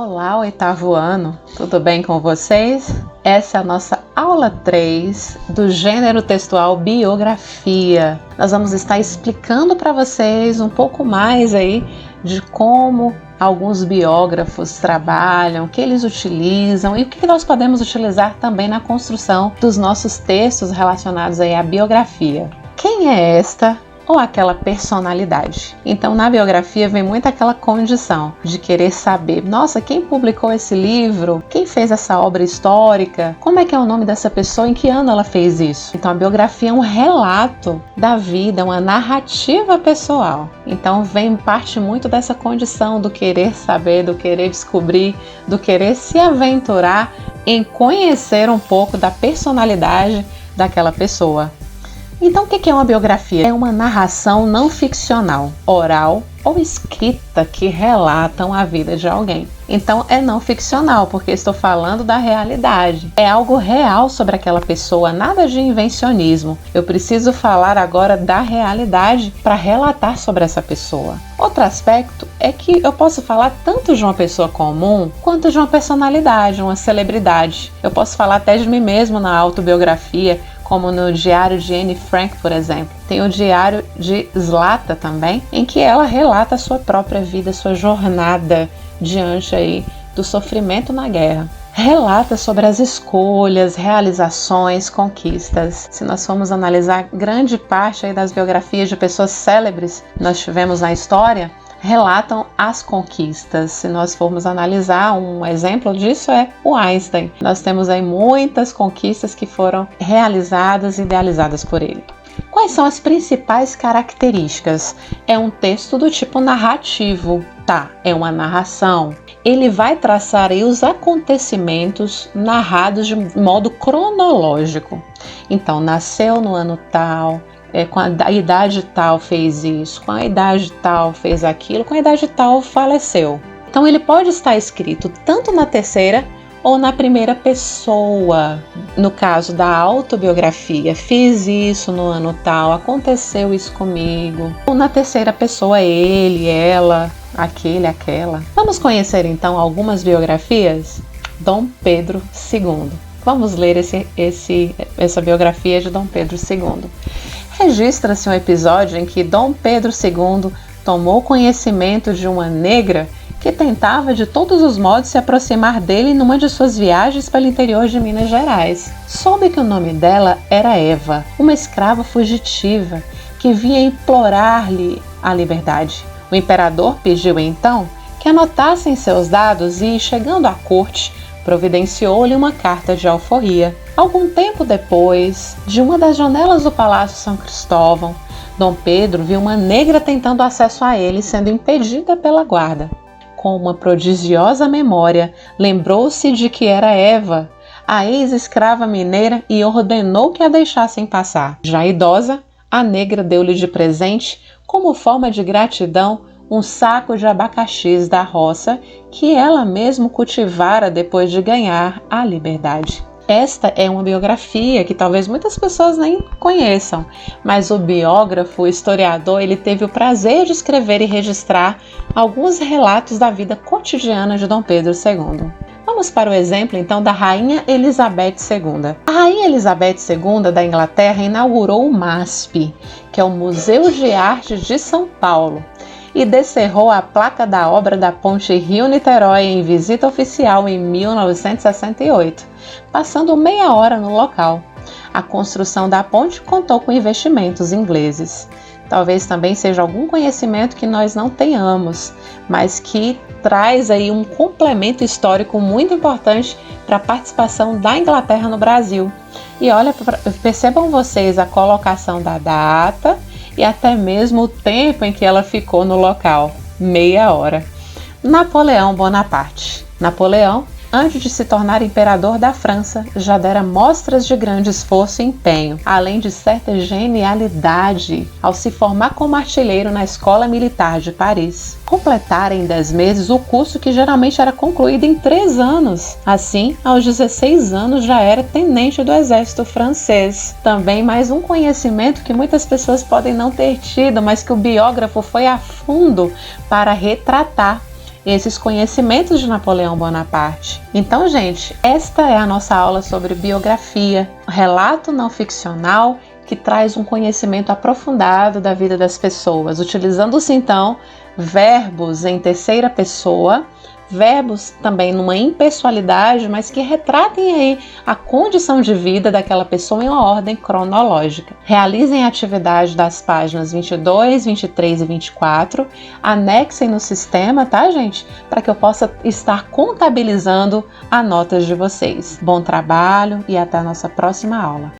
Olá, oitavo ano, tudo bem com vocês? Essa é a nossa aula 3 do gênero textual biografia. Nós vamos estar explicando para vocês um pouco mais aí de como alguns biógrafos trabalham, o que eles utilizam e o que nós podemos utilizar também na construção dos nossos textos relacionados aí à biografia. Quem é esta ou aquela personalidade? Então, na biografia vem muito aquela condição de querer saber, nossa, quem publicou esse livro? Quem fez essa obra histórica? Como é que é o nome dessa pessoa? Em que ano ela fez isso? Então, a biografia é um relato da vida, uma narrativa pessoal. Então, vem parte muito dessa condição do querer saber, do querer descobrir, do querer se aventurar em conhecer um pouco da personalidade daquela pessoa. Então, o que é uma biografia? É uma narração não ficcional, oral ou escrita que relatam a vida de alguém. Então, é não ficcional, porque estou falando da realidade. É algo real sobre aquela pessoa, nada de invencionismo. Eu preciso falar agora da realidade para relatar sobre essa pessoa. Outro aspecto é que eu posso falar tanto de uma pessoa comum quanto de uma personalidade, uma celebridade. Eu posso falar até de mim mesmo na autobiografia, como no diário de Anne Frank, por exemplo. Tem o diário de Zlata também, em que ela relata a sua própria vida, sua jornada diante aí do sofrimento na guerra. Relata sobre as escolhas, realizações, conquistas. Se nós formos analisar grande parte aí das biografias de pessoas célebres que nós tivemos na história, relatam as conquistas. Se nós formos analisar, um exemplo disso é o Einstein. Nós temos aí muitas conquistas que foram realizadas e idealizadas por ele. Quais são as principais características? É um texto do tipo narrativo, é uma narração. Ele vai traçar aí os acontecimentos narrados de modo cronológico. Então, nasceu no ano tal, com a idade tal fez isso, com a idade tal fez aquilo, com a idade tal faleceu. Então ele pode estar escrito tanto na terceira ou na primeira pessoa. No caso da autobiografia, fiz isso no ano tal, aconteceu isso comigo. Ou na terceira pessoa, ele, ela, aquele, aquela. Vamos conhecer então algumas biografias? Dom Pedro II. Vamos ler essa biografia de Dom Pedro II. Registra-se um episódio em que Dom Pedro II tomou conhecimento de uma negra que tentava de todos os modos se aproximar dele numa de suas viagens pelo interior de Minas Gerais. Soube que o nome dela era Eva, uma escrava fugitiva que vinha implorar-lhe a liberdade. O imperador pediu então que anotassem seus dados e, chegando à corte, providenciou-lhe uma carta de alforria. Algum tempo depois, de uma das janelas do Palácio São Cristóvão, Dom Pedro viu uma negra tentando acesso a ele, sendo impedida pela guarda. Com uma prodigiosa memória, lembrou-se de que era Eva, a ex-escrava mineira, e ordenou que a deixassem passar. Já idosa, a negra deu-lhe de presente, como forma de gratidão, um saco de abacaxis da roça que ela mesma cultivara depois de ganhar a liberdade. Esta é uma biografia que talvez muitas pessoas nem conheçam, mas o biógrafo, o historiador, ele teve o prazer de escrever e registrar alguns relatos da vida cotidiana de Dom Pedro II. Vamos para o exemplo, então, da Rainha Elizabeth II. A Rainha Elizabeth II da Inglaterra inaugurou o MASP, que é o Museu de Arte de São Paulo, e descerrou a placa da obra da Ponte Rio-Niterói em visita oficial em 1968, passando meia hora no local. A construção da ponte contou com investimentos ingleses. Talvez também seja algum conhecimento que nós não tenhamos, mas que traz aí um complemento histórico muito importante para a participação da Inglaterra no Brasil. E olha, percebam vocês a colocação da data e até mesmo o tempo em que ela ficou no local, meia hora. Napoleão Bonaparte. Napoleão, antes de se tornar imperador da França, já dera mostras de grande esforço e empenho, além de certa genialidade, ao se formar como artilheiro na Escola Militar de Paris. Completara em 10 meses o curso que geralmente era concluído em 3 anos. Assim, aos 16 anos já era tenente do exército francês. Também mais um conhecimento que muitas pessoas podem não ter tido, mas que o biógrafo foi a fundo para retratar. esses conhecimentos de Napoleão Bonaparte. Então, gente, esta é a nossa aula sobre biografia, relato não ficcional que traz um conhecimento aprofundado da vida das pessoas, utilizando-se então verbos em terceira pessoa, verbos também numa impessoalidade, mas que retratem aí a condição de vida daquela pessoa em uma ordem cronológica. Realizem a atividade das páginas 22, 23 e 24, anexem no sistema, tá, gente? Para que eu possa estar contabilizando as notas de vocês. Bom trabalho e até a nossa próxima aula.